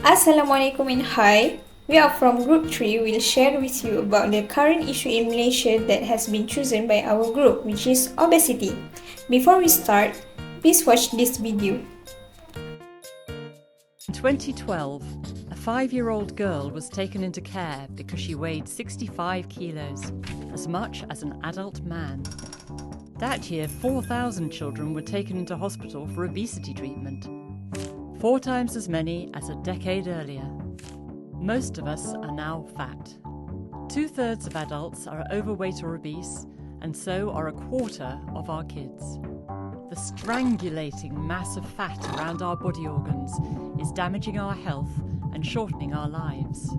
Assalamualaikum and hi. We are from Group 3. We'll share with you about the current issue in Malaysia that has been chosen by our group, which is obesity. Before we start, please watch this video. In 2012, a 5-year-old girl was taken into care because she weighed 65 kilos, as much as an adult man. That year, 4,000 children were taken into hospital for obesity treatment, 4 times as many as a decade earlier. Most of us are now fat. 2/3 of adults are overweight or obese, and so are a quarter of our kids. The strangulating mass of fat around our body organs is damaging our health and shortening our lives.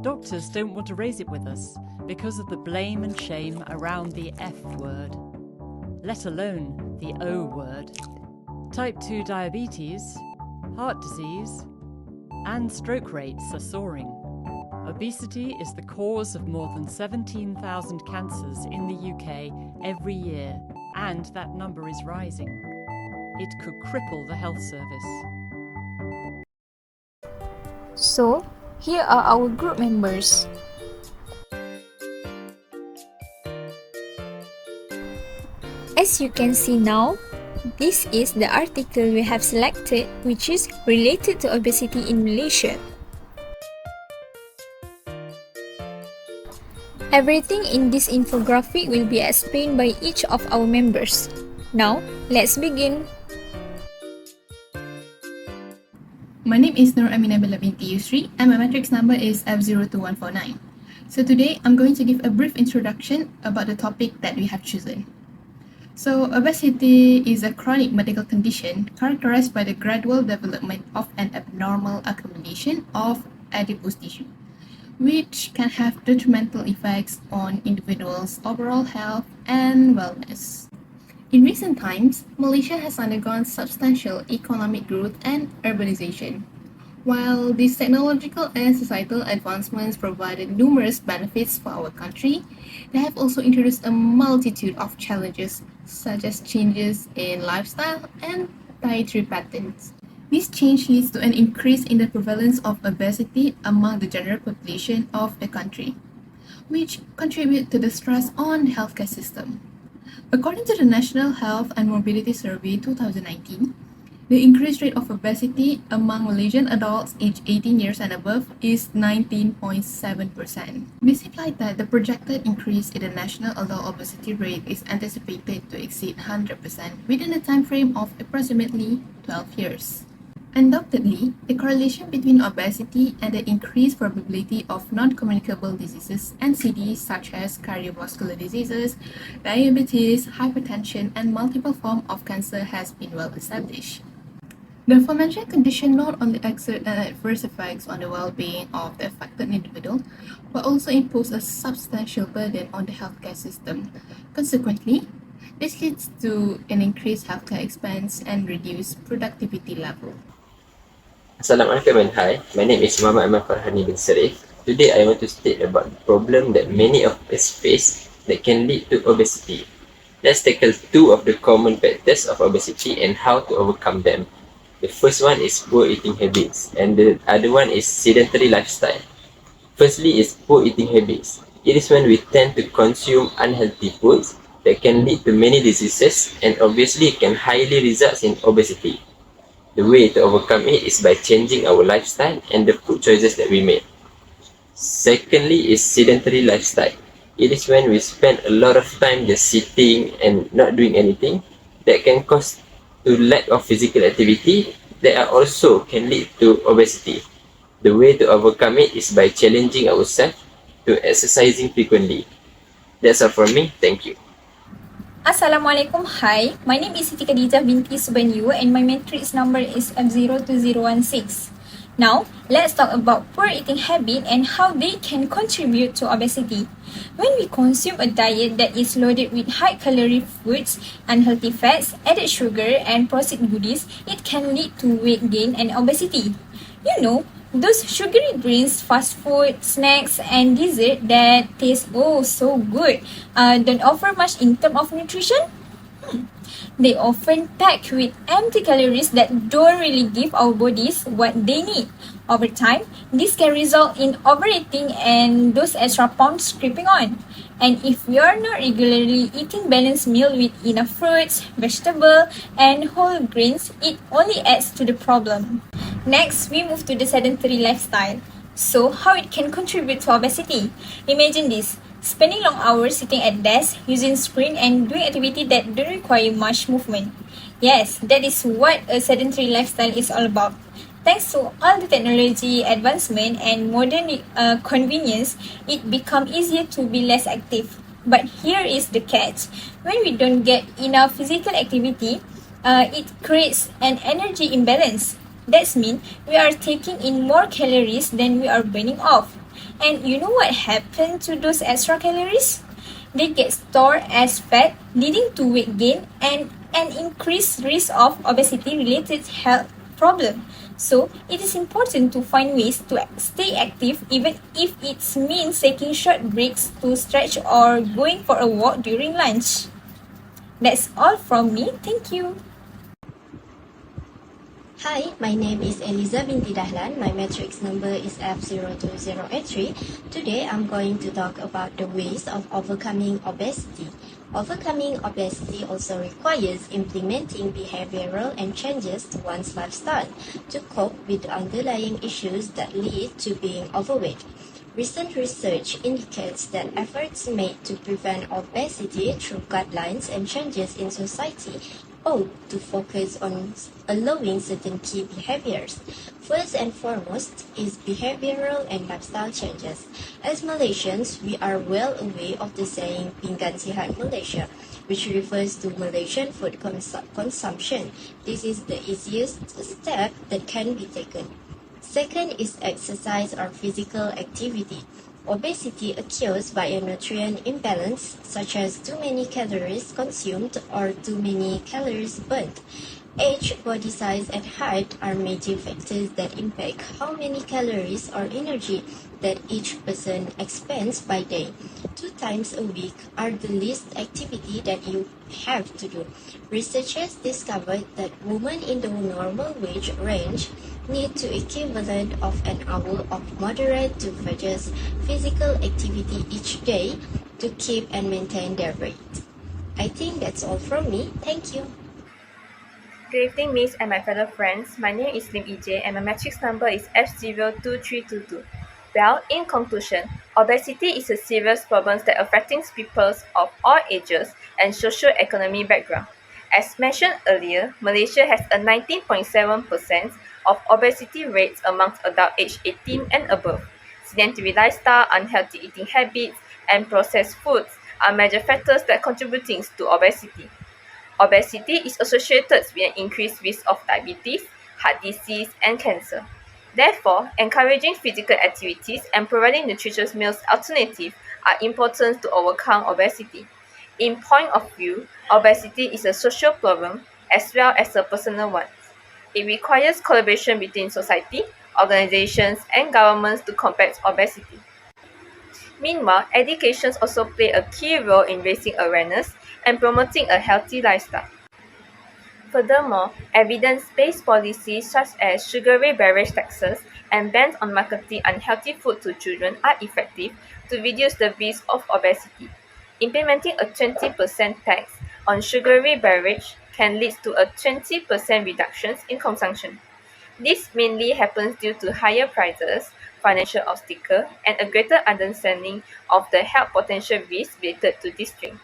Doctors don't want to raise it with us because of the blame and shame around the F word, let alone the O word. Type 2 diabetes, heart disease, and stroke rates are soaring. Obesity is the cause of more than 17,000 cancers in the UK every year, and that number is rising. It could cripple the health service. So, here are our group members. As you can see now, this is the article we have selected, which is related to obesity in Malaysia. Everything in this infographic will be explained by each of our members. Now, let's begin. My name is Nur Aminah Bella binti Yusri and my matrix number is F02149. So today I'm going to give a brief introduction about the topic that we have chosen. So obesity is a chronic medical condition characterized by the gradual development of an abnormal accumulation of adipose tissue, which can have detrimental effects on individuals' overall health and wellness. In recent times, Malaysia has undergone substantial economic growth and urbanization. While these technological and societal advancements provided numerous benefits for our country, they have also introduced a multitude of challenges, such as changes in lifestyle and dietary patterns. This change leads to an increase in the prevalence of obesity among the general population of the country, which contribute to the stress on the healthcare system. According to the National Health and Morbidity Survey 2019, the increased rate of obesity among Malaysian adults aged 18 years and above is 19.7%. This implies that the projected increase in the national adult obesity rate is anticipated to exceed 100% within a time frame of approximately 12 years. Undoubtedly, the correlation between obesity and the increased probability of non-communicable diseases (NCDs) such as cardiovascular diseases, diabetes, hypertension, and multiple forms of cancer has been well established. The aforementioned condition not only exert an adverse effects on the well-being of the affected individual, but also impose a substantial burden on the healthcare system. Consequently, this leads to an increased healthcare expense and reduced productivity level. Assalamualaikum and hi, my name is Muhammad Ahmad Farhani bin Sarif. Today I want to state about the problem that many of us face that can lead to obesity. Let's tackle 2 of the common factors of obesity and how to overcome them. The first one is poor eating habits and the other one is sedentary lifestyle. Firstly is poor eating habits. It is when we tend to consume unhealthy foods that can lead to many diseases and obviously can highly result in obesity. The way to overcome it is by changing our lifestyle and the food choices that we make. Secondly is sedentary lifestyle. It is when we spend a lot of time just sitting and not doing anything that can cause to lack of physical activity that are also can lead to obesity. The way to overcome it is by challenging ourselves to exercising frequently. That's all from me. Thank you. Assalamualaikum, hi. My name is Siti Khadijah binti Subanyu and my matrix number is F02016. Now, let's talk about poor eating habit and how they can contribute to obesity. When we consume a diet that is loaded with high-calorie foods, unhealthy fats, added sugar, and processed goodies, it can lead to weight gain and obesity. You know, those sugary drinks, fast food, snacks, and dessert that taste so good don't offer much in terms of nutrition? They often packed with empty calories that don't really give our bodies what they need. Over time, this can result in overeating and those extra pounds creeping on. And if we are not regularly eating balanced meal with enough fruits, vegetables, and whole grains, it only adds to the problem. Next, we move to the sedentary lifestyle. So, how it can contribute to obesity? Imagine this. Spending long hours sitting at desk, using screen and doing activity that don't require much movement. Yes, that is what a sedentary lifestyle is all about. Thanks to all the technology advancement and modern convenience, it becomes easier to be less active. But here is the catch. When we don't get enough physical activity, it creates an energy imbalance. That means we are taking in more calories than we are burning off. And you know what happened to those extra calories? They get stored as fat, leading to weight gain and an increased risk of obesity-related health problems. So, it is important to find ways to stay active even if it means taking short breaks to stretch or going for a walk during lunch. That's all from me. Thank you. Hi, my name is Eliza binti Dahlan. My matrix number is F02083. Today I'm going to talk about the ways of overcoming obesity. Overcoming obesity also requires implementing behavioral and changes to one's lifestyle to cope with the underlying issues that lead to being overweight. Recent research indicates that efforts made to prevent obesity through guidelines and changes in society ought to focus on allowing certain key behaviors. First and foremost is behavioral and lifestyle changes. As Malaysians, we are well aware of the saying Pinggan Sihat Malaysia, which refers to Malaysian food consumption. This is the easiest step that can be taken. Second is exercise or physical activity. Obesity occurs by a nutrient imbalance, such as too many calories consumed or too many calories burnt. Age, body size, and height are major factors that impact how many calories or energy that each person expends by day. 2 times a week are the least activity that you have to do. Researchers discovered that women in the normal wage range need to equivalent of an hour of moderate to vigorous physical activity each day to keep and maintain their weight. I think that's all from me. Thank you. Good evening, Miss and my fellow friends. My name is Lim EJ and my matrix number is F02322. Well, in conclusion, obesity is a serious problem that affecting people of all ages and socio-economic background. As mentioned earlier, Malaysia has a 19.7% of obesity rates amongst adults aged 18 and above. Sedentary lifestyle, unhealthy eating habits, and processed foods are major factors that contributing to obesity. Obesity is associated with an increased risk of diabetes, heart disease, and cancer. Therefore, encouraging physical activities and providing nutritious meals alternatives are important to overcome obesity. In point of view, obesity is a social problem as well as a personal one. It requires collaboration between society, organizations, and governments to combat obesity. Meanwhile, education also plays a key role in raising awareness and promoting a healthy lifestyle. Furthermore, evidence-based policies such as sugary beverage taxes and bans on marketing unhealthy food to children are effective to reduce the risk of obesity. Implementing a 20% tax on sugary beverage can lead to a 20% reduction in consumption. This mainly happens due to higher prices, financial obstacles, and a greater understanding of the health potential risks related to this drink.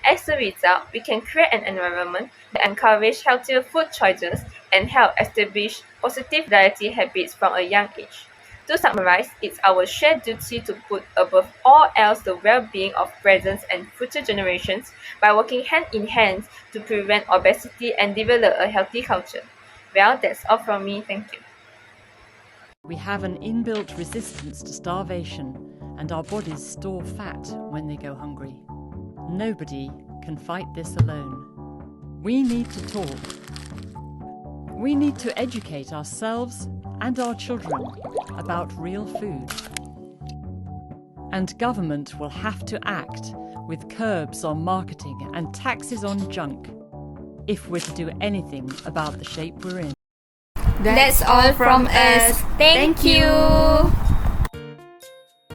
As a result, we can create an environment that encourages healthier food choices and help establish positive dietary habits from a young age. To summarize, it's our shared duty to put above all else the well-being of present and future generations by working hand in hand to prevent obesity and develop a healthy culture. Well, that's all from me. Thank you. We have an inbuilt resistance to starvation, and our bodies store fat when they go hungry. Nobody can fight this alone. We need to talk. We need to educate ourselves and our children about real food. And government will have to act with curbs on marketing and taxes on junk. if we're to do anything about the shape we're in. That's all from us. Thank you.